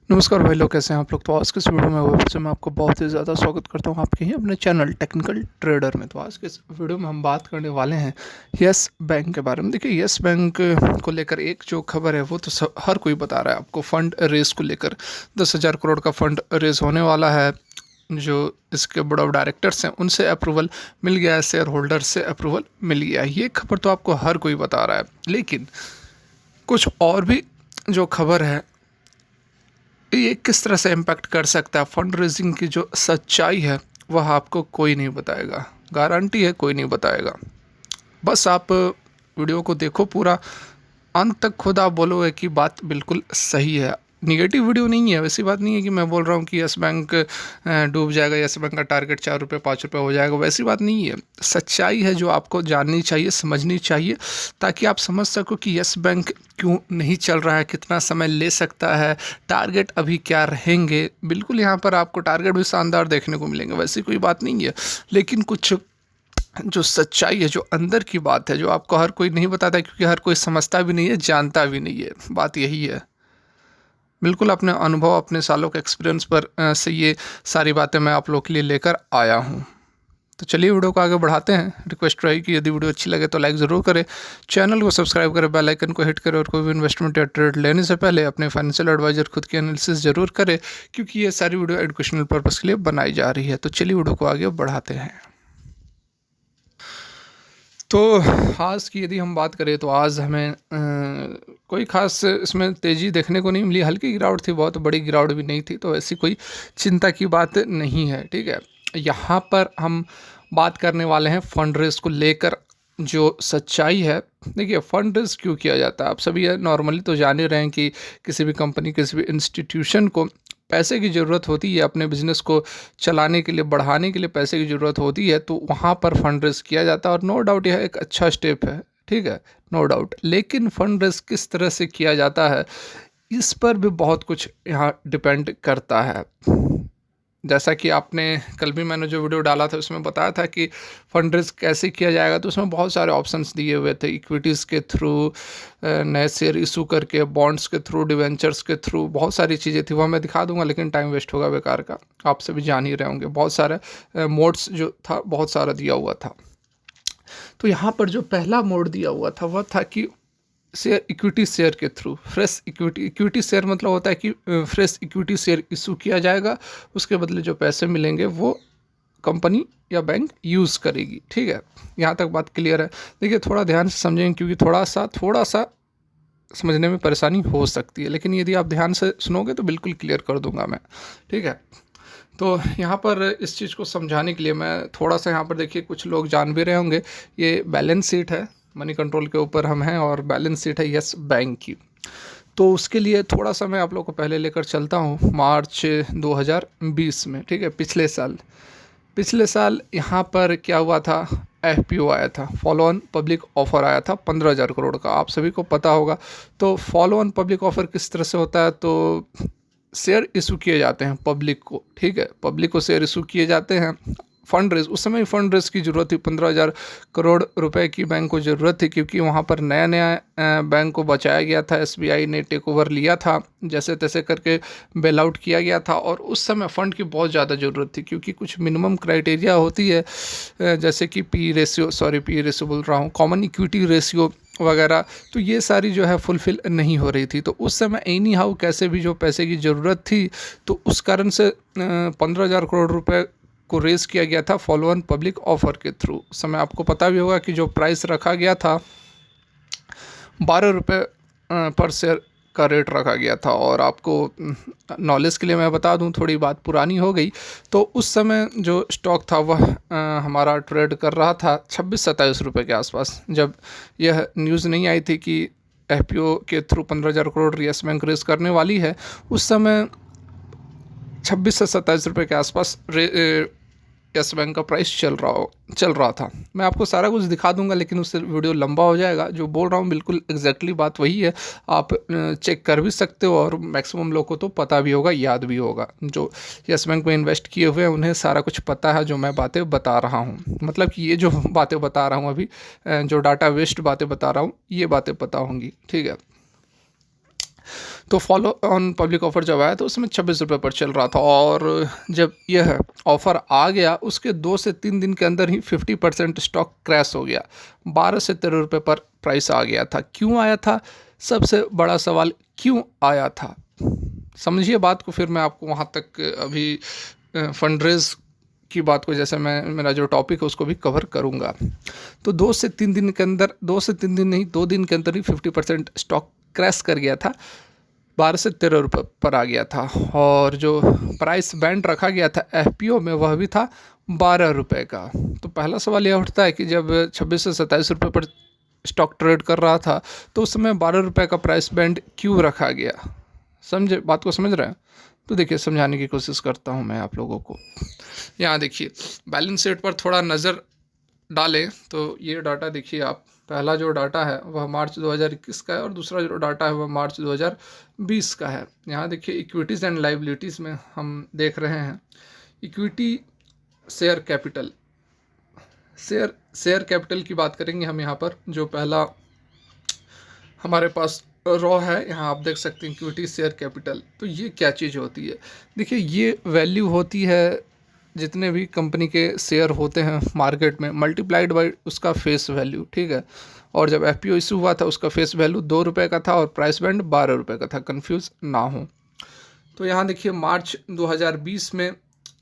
नमस्कार भाई लोग, कैसे हैं आप लोग। तो आज के इस वीडियो में वेब से मैं आपको बहुत ही ज़्यादा स्वागत करता हूं आपके ही अपने चैनल टेक्निकल ट्रेडर में। तो आज के इस वीडियो में हम बात करने वाले हैं यस बैंक के बारे में। देखिए, यस बैंक को लेकर एक जो खबर है वो तो हर कोई बता रहा है आपको। फंड रेज को लेकर 10,000 करोड़ का फंड रेज होने वाला है। जो इसके बोर्ड ऑफ डायरेक्टर्स हैं उनसे अप्रूवल मिल गया है, शेयर होल्डर से अप्रूवल मिल गया है। ये खबर तो आपको हर कोई बता रहा है, लेकिन कुछ और भी जो खबर है ये किस तरह से इम्पैक्ट कर सकता है। फंड रेजिंग की जो सच्चाई है वह आपको कोई नहीं बताएगा, गारंटी है कोई नहीं बताएगा। बस आप वीडियो को देखो पूरा अंत तक, खुद आप बोलोगे कि बात बिल्कुल सही है। निगेटिव वीडियो नहीं है, वैसी बात नहीं है कि मैं बोल रहा हूँ कि यस बैंक डूब जाएगा, यस बैंक का टारगेट 4 रुपये 5 रुपये हो जाएगा, वैसी बात नहीं है। सच्चाई है जो आपको जाननी चाहिए, समझनी चाहिए, ताकि आप समझ सको कि यस बैंक क्यों नहीं चल रहा है, कितना समय ले सकता है, टारगेट अभी क्या रहेंगे। बिल्कुल यहाँ पर आपको टारगेट भी शानदार देखने को मिलेंगे, वैसी कोई बात नहीं है। लेकिन कुछ जो सच्चाई है, जो अंदर की बात है, जो आपको हर कोई नहीं बताता, क्योंकि हर कोई समझता भी नहीं है, जानता भी नहीं है। बात यही है। बिल्कुल अपने अनुभव, अपने सालों के एक्सपीरियंस पर से ये सारी बातें मैं आप लोगों के लिए लेकर आया हूँ। तो चलिए वीडियो को आगे बढ़ाते हैं। रिक्वेस्ट रही कि यदि वीडियो अच्छी लगे तो लाइक ज़रूर करें, चैनल को सब्सक्राइब करें, बेल आइकन को हिट करें, और कोई भी इन्वेस्टमेंट या ट्रेड लेने से पहले अपने फाइनेंशियल एडवाइजर खुद की एनालिसिस ज़रूर करें, क्योंकि ये सारी वीडियो एजुकेशनल पर्पज़ के लिए बनाई जा रही है। तो चलिए वीडियो को आगे बढ़ाते हैं। तो आज की यदि हम बात करें तो आज हमें कोई ख़ास इसमें तेज़ी देखने को नहीं मिली। हल्की गिरावट थी, बहुत बड़ी गिरावट भी नहीं थी, तो ऐसी कोई चिंता की बात नहीं है। ठीक है, यहाँ पर हम बात करने वाले हैं फंड रेज को लेकर जो सच्चाई है। देखिए, फंड रेज क्यों किया जाता है, आप सभी नॉर्मली तो जान ही रहे हैं कि किसी भी कंपनी, किसी भी इंस्टीट्यूशन को पैसे की ज़रूरत होती है, अपने बिजनेस को चलाने के लिए, बढ़ाने के लिए पैसे की ज़रूरत होती है, तो वहाँ पर फंड रेज किया जाता है। और नो डाउट यह एक अच्छा स्टेप है, ठीक है, नो डाउट। लेकिन फंड रेज किस तरह से किया जाता है, इस पर भी बहुत कुछ यहाँ डिपेंड करता है। जैसा कि आपने कल भी मैंने जो वीडियो डाला था उसमें बताया था कि फंड रेज कैसे किया जाएगा, तो उसमें बहुत सारे ऑप्शंस दिए हुए थे। इक्विटीज़ के थ्रू, नए शेयर इशू करके, बॉन्ड्स के थ्रू, डिवेंचर्स के थ्रू, बहुत सारी चीज़ें थी। वह मैं दिखा दूंगा, लेकिन टाइम वेस्ट होगा बेकार का। आप सभी जान ही रहे होंगे, बहुत सारे मोड्स जो था, बहुत सारा दिया हुआ था। तो यहाँ पर जो पहला मोड दिया हुआ था वह था कि शेयर, इक्विटी शेयर के थ्रू, फ्रेश इक्विटी शेयर मतलब होता है कि फ्रेश इक्विटी शेयर इशू किया जाएगा, उसके बदले जो पैसे मिलेंगे वो कंपनी या बैंक यूज़ करेगी। ठीक है, यहाँ तक बात क्लियर है। देखिए, थोड़ा ध्यान से समझेंगे, क्योंकि थोड़ा सा समझने में परेशानी हो सकती है, लेकिन यदि आप ध्यान से सुनोगे तो बिल्कुल क्लियर कर दूंगा मैं। ठीक है, तो यहाँ पर इस चीज़ को समझाने के लिए मैं थोड़ा सा, यहाँ पर देखिए कुछ लोग जान भी रहे होंगे, ये बैलेंस शीट है, मनी कंट्रोल के ऊपर हम हैं, और बैलेंस शीट है यस बैंक की। तो उसके लिए थोड़ा सा मैं आप लोग को पहले लेकर चलता हूँ मार्च 2020 में। ठीक है, पिछले साल यहाँ पर क्या हुआ था, एफपीओ आया था, फॉलो ऑन पब्लिक ऑफर आया था 15,000 करोड़ का, आप सभी को पता होगा। तो फॉलो ऑन पब्लिक ऑफर किस तरह से होता है, तो शेयर इशू किए जाते हैं पब्लिक को। ठीक है, पब्लिक को शेयर इशू किए जाते हैं। फंड रेज, उस समय फंड रेज की ज़रूरत थी, 15,000 करोड़ रुपए की बैंक को ज़रूरत थी, क्योंकि वहाँ पर नया नया बैंक को बचाया गया था। एसबीआई ने टेक ओवर लिया था, जैसे तैसे करके बेल आउट किया गया था, और उस समय फ़ंड की बहुत ज़्यादा ज़रूरत थी, क्योंकि कुछ मिनिमम क्राइटेरिया होती है, जैसे कि पी रेशियो बोल रहा हूँ, कॉमन इक्विटी रेशियो वगैरह। तो ये सारी जो है फुलफ़िल नहीं हो रही थी। तो उस समय एनी हाउ कैसे भी जो पैसे की ज़रूरत थी, तो उस कारण से 15,000 करोड़ रुपए को रेज़ किया गया था फॉलो ऑन पब्लिक ऑफर के थ्रू। उस समय आपको पता भी होगा कि जो प्राइस रखा गया था 12 रुपये पर शेयर का रेट रखा गया था। और आपको नॉलेज के लिए मैं बता दूं, थोड़ी बात पुरानी हो गई, तो उस समय जो स्टॉक था वह हमारा ट्रेड कर रहा था 26-27 रुपये के आसपास। जब यह न्यूज़ नहीं आई थी कि एफपीओ के through 15,000 crore Yes Bank raise करने वाली है, उस समय 26 से 27 रुपये के आसपास यस बैंक का प्राइस चल रहा था। मैं आपको सारा कुछ दिखा दूंगा, लेकिन उससे वीडियो लंबा हो जाएगा। जो बोल रहा हूँ बिल्कुल एग्जैक्टली बात वही है, आप चेक कर भी सकते हो, और मैक्सिमम लोग को तो पता भी होगा, याद भी होगा। जो यस बैंक में इन्वेस्ट किए हुए हैं उन्हें सारा कुछ पता है जो मैं बातें बता रहा हूँ। मतलब कि ये जो बातें बता रहा हूँ अभी, जो डाटा वेस्ट बातें बता रहा हूँ, ये बातें पता होंगी। ठीक है, तो फॉलो ऑन पब्लिक ऑफ़र जब आया तो उसमें 26 रुपये पर चल रहा था, और जब यह ऑफ़र आ गया उसके 2 से 3 दिन के अंदर ही 50% स्टॉक क्रैश हो गया, 12 से 13 रुपये पर प्राइस आ गया था। क्यों आया था? सबसे बड़ा सवाल क्यों आया था, समझिए बात को, फिर मैं आपको वहाँ तक अभी फंड रेज की बात को, जैसे मैं मेरा जो टॉपिक है उसको भी कवर करूँगा। तो 2 से 3 दिन के अंदर, 2 से 3 दिन नहीं, 2 दिन के अंदर ही 50% स्टॉक क्रैश कर गया था, 12 से 13 रुपये पर आ गया था, और जो प्राइस बैंड रखा गया था एफपीओ में वह भी था 12 रुपये का। तो पहला सवाल यह उठता है कि जब 26 से 27 रुपये पर स्टॉक ट्रेड कर रहा था तो उस समय 12 रुपये का प्राइस बैंड क्यों रखा गया? समझे बात को, समझ रहे हैं? तो देखिए समझाने की कोशिश करता हूँ मैं आप लोगों को। यहाँ देखिए बैलेंस शीट पर थोड़ा नज़र डालें तो ये डाटा देखिए आप, पहला जो डाटा है वह मार्च 2021 का है और दूसरा जो डाटा है वह मार्च 2020 का है। यहाँ देखिए इक्विटीज़ एंड लाइबिलिटीज़ में हम देख रहे हैं equity share capital, share capital की बात करेंगे हम यहाँ पर। जो पहला हमारे पास रॉ है, यहाँ आप देख सकते हैं इक्विटी शेयर कैपिटल। तो ये क्या चीज़ होती है? देखिए ये वैल्यू होती है जितने भी कंपनी के शेयर होते हैं मार्केट में मल्टीप्लाइड बाय उसका फेस वैल्यू, ठीक है। और जब एफपीओ इशू हुआ था उसका फेस वैल्यू 2 रुपये का था और प्राइस बैंड 12 रुपये का था, कंफ्यूज ना हो। तो यहाँ देखिए मार्च 2020 में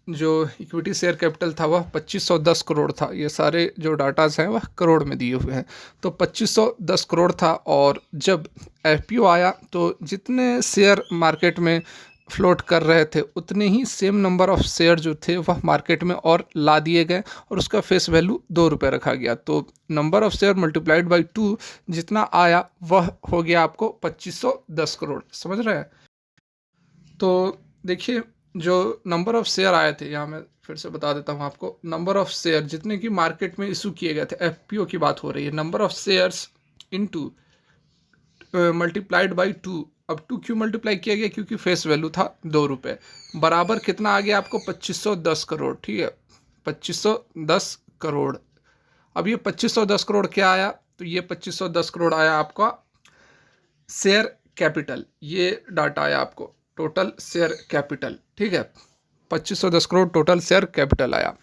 जो इक्विटी शेयर कैपिटल था वह 2510 करोड़ था। ये सारे जो डाटाज हैं वह करोड़ में दिए हुए हैं। तो 2510 करोड़ था, और जब एफपीओ आया तो जितने शेयर मार्केट में फ्लोट कर रहे थे उतने ही सेम नंबर ऑफ शेयर जो थे वह मार्केट में और ला दिए गए, और उसका फेस वैल्यू 2 रुपये रखा गया। तो number of share multiplied by 2 जितना आया वह हो गया आपको 2510 करोड़, समझ रहे हैं? तो देखिए जो नंबर ऑफ शेयर आए थे, यहाँ मैं फिर से बता देता हूँ आपको, नंबर ऑफ शेयर जितने की मार्केट में इशू किए गए थे, एफपीओ की बात हो रही है, number of shares into multiplied by 2। अब 2 क्यों मल्टीप्लाई किया गया? क्योंकि फेस वैल्यू था 2 रुपये, बराबर कितना आ गया आपको? 2510 करोड़, ठीक है, 2510 करोड़। अब ये 2510 करोड़ क्या आया? तो ये 2510 करोड़ आया आपका शेयर कैपिटल, ये डाटा आया आपको टोटल शेयर कैपिटल, ठीक है, 2510 करोड़ टोटल शेयर कैपिटल आया।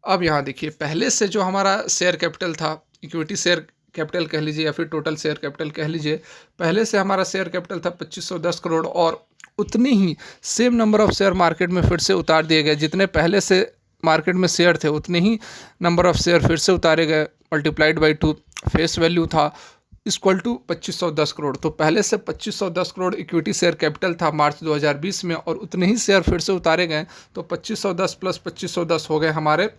अब यहाँ देखिए पहले से जो हमारा शेयर कैपिटल था, इक्विटी शेयर कैपिटल कह लीजिए या फिर टोटल शेयर कैपिटल कह लीजिए, पहले से हमारा शेयर कैपिटल था 2510 करोड़, और उतनी ही same number of share market में फिर से उतार दिए गए। जितने पहले से मार्केट में शेयर थे उतने ही नंबर ऑफ शेयर फिर से उतारे गए, मल्टीप्लाइड बाई 2 फेस वैल्यू था इक्वल टू 2510 करोड़। तो पहले से 2510 करोड़ इक्विटी शेयर कैपिटल था मार्च 2020 में, और उतने ही शेयर फिर से उतारे गए। तो 2510 प्लस 2510 हो गए हमारे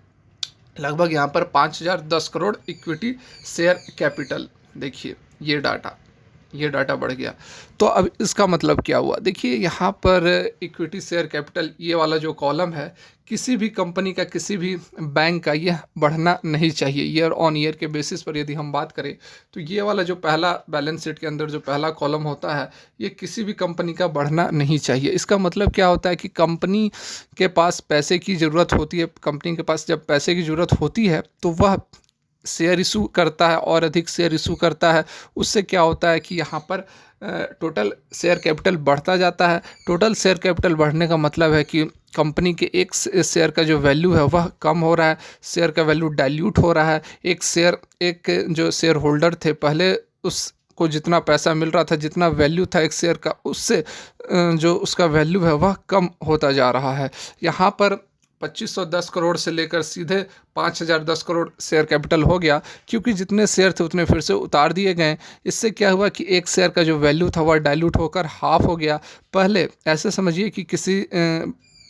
लगभग यहाँ पर 5010 करोड़ इक्विटी शेयर कैपिटल। देखिए ये डाटा बढ़ गया। तो अब इसका मतलब क्या हुआ? देखिए यहाँ पर इक्विटी शेयर कैपिटल, ये वाला जो कॉलम है, किसी भी कंपनी का, किसी भी बैंक का यह बढ़ना नहीं चाहिए। ईयर ऑन ईयर के बेसिस पर यदि हम बात करें तो ये वाला जो पहला बैलेंस शीट के अंदर जो पहला कॉलम होता है, ये किसी भी कंपनी का बढ़ना नहीं चाहिए। इसका मतलब क्या होता है कि कंपनी के पास पैसे की ज़रूरत होती है, कंपनी के पास जब पैसे की ज़रूरत होती है तो वह शेयर इशू करता है और अधिक शेयर इशू करता है। उससे क्या होता है कि यहाँ पर टोटल शेयर कैपिटल बढ़ता जाता है। टोटल शेयर कैपिटल बढ़ने का मतलब है कि कंपनी के एक शेयर का जो वैल्यू है वह कम हो रहा है, शेयर का वैल्यू डाइल्यूट हो रहा है। एक जो शेयर होल्डर थे पहले, उसको जितना पैसा मिल रहा था, जितना वैल्यू था एक शेयर का, उससे जो उसका वैल्यू है वह कम होता जा रहा है। यहाँ पर 2510 करोड़ से लेकर सीधे 5010 करोड़ शेयर कैपिटल हो गया, क्योंकि जितने शेयर थे उतने फिर से उतार दिए गए। इससे क्या हुआ कि एक शेयर का जो वैल्यू था वह डाइल्यूट होकर हाफ हो गया। पहले ऐसे समझिए कि किसी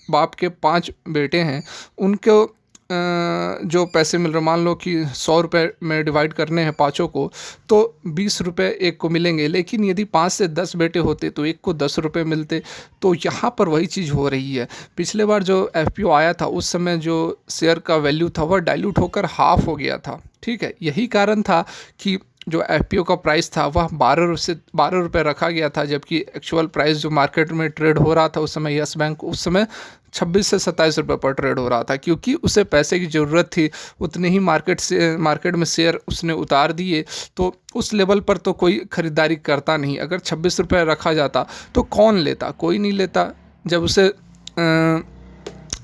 बाप के 5 बेटे हैं, उनको जो पैसे मिल रहे, मान लो कि 100 रुपये में डिवाइड करने हैं पाँचों को, तो 20 रुपये एक को मिलेंगे। लेकिन यदि 5 से 10 बेटे होते तो एक को 10 रुपये मिलते। तो यहाँ पर वही चीज़ हो रही है। पिछले बार जो एफपीओ आया था उस समय जो शेयर का वैल्यू था वह डाइल्यूट होकर हाफ हो गया था, ठीक है। यही कारण था कि जो एफपीओ का प्राइस था वह 12 रुपये रखा गया था, जबकि एक्चुअल प्राइस जो मार्केट में ट्रेड हो रहा था उस समय यस बैंक उस समय 26 से 27 रुपये पर ट्रेड हो रहा था, क्योंकि उसे पैसे की ज़रूरत थी। उतने ही मार्केट में शेयर उसने उतार दिए, तो उस लेवल पर तो कोई ख़रीदारी करता नहीं। अगर 26 रुपये रखा जाता तो कौन लेता? कोई नहीं लेता। जब उसे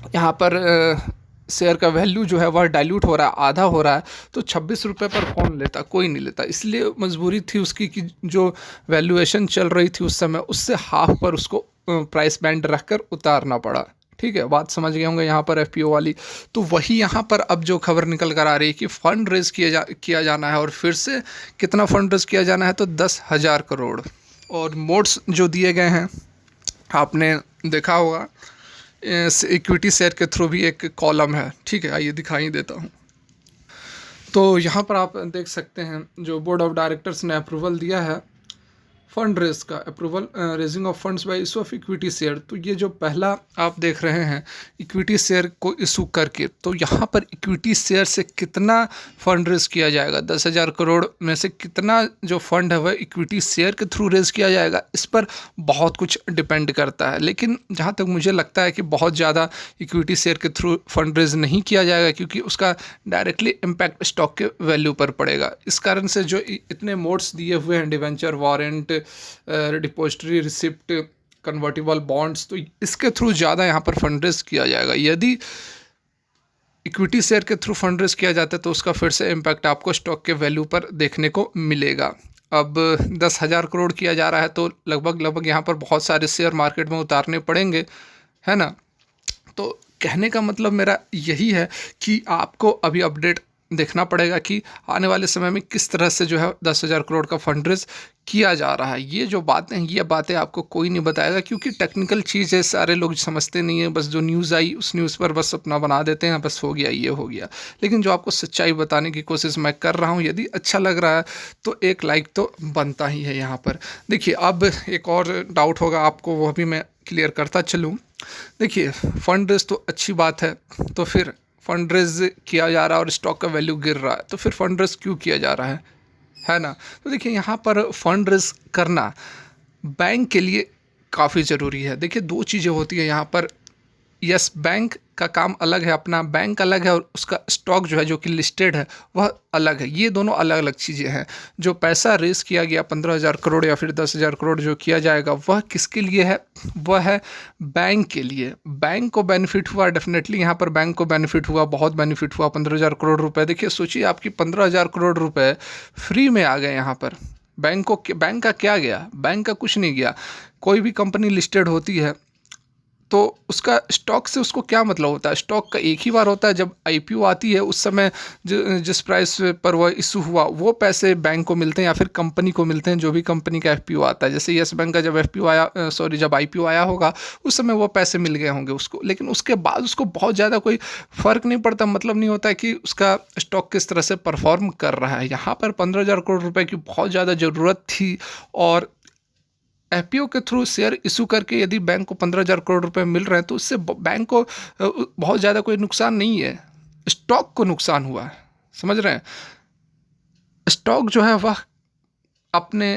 यहाँ पर शेयर का वैल्यू जो है वह डाइल्यूट हो रहा है, आधा हो रहा है, तो 26 रुपये पर कौन लेता? कोई नहीं लेता। इसलिए मजबूरी थी उसकी कि जो वैल्यूएशन चल रही थी उस समय उससे हाफ पर उसको प्राइस बैंड रखकर उतारना पड़ा। ठीक है, बात समझ गए होंगे यहाँ पर एफपीओ वाली। तो वही यहाँ पर अब जो खबर निकल कर आ रही है कि फंड रेज किया जाना है, और फिर से कितना फंड रेज किया जाना है? तो 10,000 करोड़। और मोड्स जो दिए गए हैं आपने देखा होगा, इक्विटी शेयर के थ्रू भी एक कॉलम है। ठीक है, आइए दिखाई देता हूँ। तो यहाँ पर आप देख सकते हैं जो बोर्ड ऑफ डायरेक्टर्स ने अप्रूवल दिया है फंड रेज का, approval raising of funds bye issue of equity share. तो ये जो पहला आप देख रहे हैं इक्विटी शेयर को इशू करके, तो यहाँ पर इक्विटी शेयर से कितना फंड रेज किया जाएगा? 10,000 करोड़ में से कितना जो फंड है वह इक्विटी शेयर के थ्रू रेज किया जाएगा, इस पर बहुत कुछ डिपेंड करता है। लेकिन जहाँ तक मुझे लगता है कि बहुत ज़्यादा इक्विटी शेयर के थ्रू फंड रेज नहीं किया जाएगा, क्योंकि उसका डायरेक्टली इम्पैक्ट स्टॉक के वैल्यू पर पड़ेगा। इस कारण से जो इतने मोड्स दिए हुए हैं, debenture, warrant, depository receipt, convertible bonds, तो इसके थ्रू ज़्यादा यहाँ पर फंड रेज किया जाएगा। यदि इक्विटी शेयर के थ्रू फंड रेज किया जाता है तो उसका फिर से इम्पैक्ट आपको स्टॉक के वैल्यू पर देखने को मिलेगा। अब 10,000 करोड़ किया जा रहा है तो लगभग यहाँ पर बहुत सारे शेयर मार्केट में उतारने पड़ेंगे, है ना। तो कहने का मतलब मेरा यही है कि आपको अभी अपडेट देखना पड़ेगा कि आने वाले समय में किस तरह से जो है 10,000 करोड़ का फंड रेज किया जा रहा है। ये जो बातें हैं, ये बातें आपको कोई नहीं बताएगा, क्योंकि टेक्निकल चीज़ है, सारे लोग समझते नहीं है। बस जो न्यूज़ आई उस न्यूज़ पर बस अपना बना देते हैं, बस हो गया, ये हो गया। लेकिन जो आपको सच्चाई बताने की कोशिश मैं कर रहा हूँ, यदि अच्छा लग रहा है तो एक लाइक तो बनता ही है यहाँ पर। देखिए, अब एक और डाउट होगा आपको, वह भी मैं क्लियर करता चलूँ। देखिए, फंड रेज तो अच्छी बात है, तो फिर फंड रेज किया जा रहा है और स्टॉक का वैल्यू गिर रहा है, तो फिर फंड रेज क्यों किया जा रहा है ना। तो देखिए, यहाँ पर फंड रेज करना बैंक के लिए काफ़ी ज़रूरी है। देखिए, दो चीज़ें होती है यहाँ पर। यस बैंक का काम अलग है, अपना बैंक अलग है, और उसका स्टॉक जो है जो कि लिस्टेड है वह अलग है। ये दोनों अलग अलग चीज़ें हैं। जो पैसा रेस किया गया 15,000 करोड़ या फिर 10,000 करोड़ जो किया जाएगा, वह किसके लिए है? वह है बैंक के लिए। बैंक को बेनिफिट हुआ, डेफिनेटली यहाँ पर बैंक को बेनिफिट हुआ, बहुत बेनिफिट हुआ। 15,000 करोड़ रुपए, देखिए सोचिए, आपकी 15,000 करोड़ रुपए फ्री में आ गए यहाँ पर। बैंक का क्या गया? बैंक का कुछ नहीं गया। कोई भी कंपनी लिस्टेड होती है तो उसका स्टॉक से उसको क्या मतलब होता है? स्टॉक का एक ही बार होता है, जब आईपीओ आती है उस समय जिस प्राइस पर वह इशू हुआ वो पैसे बैंक को मिलते हैं या फिर कंपनी को मिलते हैं, जो भी कंपनी का एफपीओ आता है। जैसे यस बैंक का जब आईपीओ आया होगा उस समय वो पैसे मिल गए होंगे उसको, लेकिन उसके बाद उसको बहुत ज़्यादा कोई फ़र्क नहीं पड़ता, मतलब नहीं होता है कि उसका स्टॉक किस तरह से परफॉर्म कर रहा है। यहाँ पर 15,000 करोड़ रुपये की बहुत ज़्यादा ज़रूरत थी, और एफपीओ के थ्रू शेयर इशू करके यदि बैंक को 15,000 करोड़ रुपए मिल रहे हैं तो उससे बैंक को बहुत ज़्यादा कोई नुकसान नहीं है, स्टॉक को नुकसान हुआ है। समझ रहे हैं? स्टॉक जो है वह अपने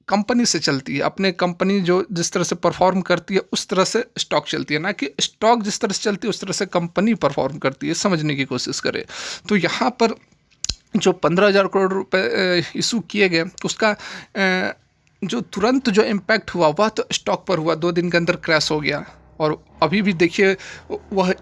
कंपनी से चलती है, अपने कंपनी जो जिस तरह से परफॉर्म करती है उस तरह से स्टॉक चलती है, ना कि स्टॉक जिस तरह से चलती है उस तरह से कंपनी परफॉर्म करती है। समझने की कोशिश करें तो यहाँ पर जो 15,000 करोड़ रुपए इशू किए गए उसका जो तुरंत जो इम्पैक्ट हुआ वह तो स्टॉक पर हुआ, 2 दिन के अंदर क्रैश हो गया। और अभी भी देखिए,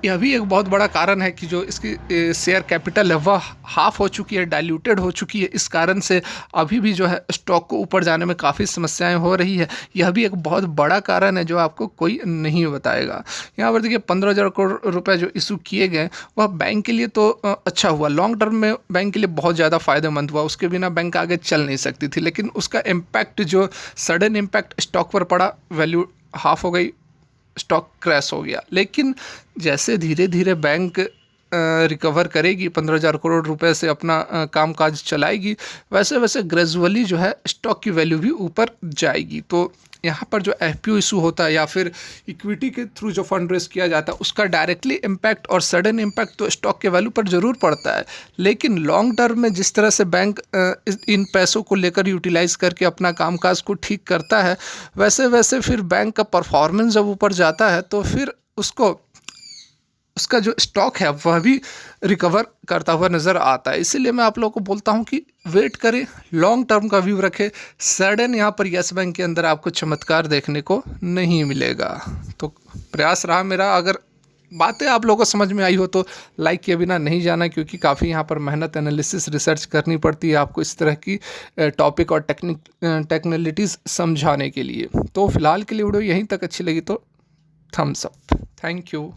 यह भी एक बहुत बड़ा कारण है कि जो इसकी शेयर कैपिटल है वह हाफ हो चुकी है, डाइल्यूटेड हो चुकी है। इस कारण से अभी भी जो है स्टॉक को ऊपर जाने में काफ़ी समस्याएं हो रही है। यह भी एक बहुत बड़ा कारण है जो आपको कोई नहीं बताएगा। यहाँ पर देखिए, 15,000 करोड़ रुपए जो इशू किए गए वह बैंक के लिए तो अच्छा हुआ, लॉन्ग टर्म में बैंक के लिए बहुत ज़्यादा फायदेमंद हुआ। उसके बिना बैंक आगे चल नहीं सकती थी, लेकिन उसका इम्पैक्ट जो सडन इम्पैक्ट स्टॉक पर पड़ा, वैल्यू हाफ हो गई, स्टॉक क्रैश हो गया। लेकिन जैसे धीरे धीरे बैंक रिकवर करेगी, 15,000 करोड़ रुपए से अपना कामकाज चलाएगी, वैसे वैसे ग्रेजुअली जो है स्टॉक की वैल्यू भी ऊपर जाएगी। तो यहाँ पर जो एफपीओ इशू होता है या फिर इक्विटी के थ्रू जो फंड रेज किया जाता है उसका डायरेक्टली इम्पैक्ट और सडन इम्पैक्ट तो स्टॉक के वैल्यू पर ज़रूर पड़ता है, लेकिन लॉन्ग टर्म में जिस तरह से बैंक इन पैसों को लेकर यूटिलाइज करके अपना कामकाज को ठीक करता है, वैसे वैसे फिर बैंक का परफॉर्मेंस जब ऊपर जाता है तो फिर उसका जो स्टॉक है वह भी रिकवर करता हुआ नज़र आता है। इसीलिए मैं आप लोगों को बोलता हूं कि वेट करें, लॉन्ग टर्म का व्यू रखें। सडन यहाँ पर यस बैंक के अंदर आपको चमत्कार देखने को नहीं मिलेगा। तो प्रयास रहा मेरा, अगर बातें आप लोगों को समझ में आई हो तो लाइक किए बिना नहीं जाना, क्योंकि काफ़ी यहाँ पर मेहनत, एनालिसिस, रिसर्च करनी पड़ती है आपको इस तरह की टॉपिक और टेक्निकलिटीज़ समझाने के लिए। तो फिलहाल के लिए वीडियो यहीं तक अच्छी लगी तो थम्स अप। Thank you.